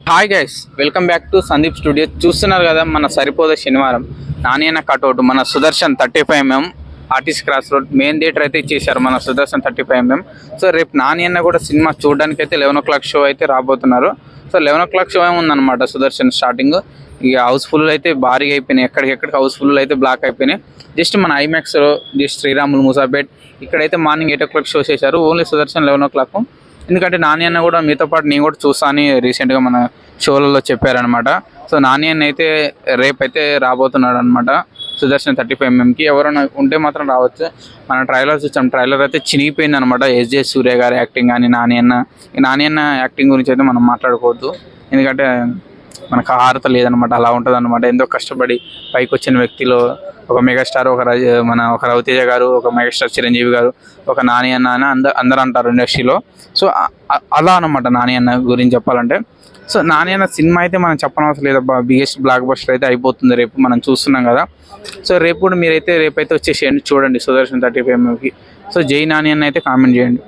Hi guys, welcome back to Sandeep studio. చూస్తున్నారు కదా, మన సరిపోదే శనివారం నాని అన్న కట్అవుట్ మన Sudarshan 35mm artist cross road main theatre అయితే ఇచ్చేసారు మన సుదర్శన్ 35mm. సో రేపు నాని అన్న కూడా సినిమా చూడడానికి అయితే 11 o'clock షో అయితే రాబోతున్నారు. సో 11 o'clock షో ఏముందన్నమాట సుదర్శన్ స్టార్టింగ్. ఇక హౌస్ఫుల్ అయితే భారీగా అయిపోయినాయి, ఎక్కడికెక్కడికి హౌస్ఫుల్ అయితే బ్లాక్ అయిపోయినాయి. జస్ట్ మన ఐమాక్స్లో జస్ట్ శ్రీరాములు మూసాపేట్ ఇక్కడైతే మార్నింగ్ 8 o'clock షో చేశారు. Only Sudarshan 11 o'clock. ఎందుకంటే నాని అన్న కూడా మీతో పాటు నేను కూడా చూస్తా అని రీసెంట్గా మన షోలలో చెప్పారనమాట. సో నాని అన్న అయితే రేపైతే రాబోతున్నాడు అనమాట సుదర్శన్ 35mmకి. ఎవరైనా ఉంటే మాత్రం రావచ్చు. మన ట్రైలర్ చూసాం, ట్రైలర్ అయితే చినిగిపోయింది అనమాట. ఎస్జే సూర్య గారి యాక్టింగ్ కానీ నాని అన్న యాక్టింగ్ గురించి అయితే మనం మాట్లాడుకోవద్దు. ఎందుకంటే మనకు ఆహారత లేదనమాట, అలా ఉంటుంది అనమాట. ఎంతో కష్టపడి పైకి వచ్చిన వ్యక్తిలో ఒక మెగాస్టార్, ఒక రవితేజ గారు, ఒక మెగాస్టార్ చిరంజీవి గారు, ఒక నాని అన్న అని అందరూ అంటారు ఇండస్ట్రీలో. సో అలా అనమాట నాని అన్న గురించి చెప్పాలంటే. సో నాని అన్న సినిమా అయితే మనం చెప్పనవసరం లేదబ్బా, బిగ్గెస్ట్ బ్లాక్ బస్టర్ అయితే అయిపోతుంది రేపు, మనం చూస్తున్నాం కదా. సో రేపు కూడా రేపైతే వచ్చేసేయండి, చూడండి సుదర్శన్ 35mmకి. సో జై నాని అన్న అయితే కామెంట్ చేయండి.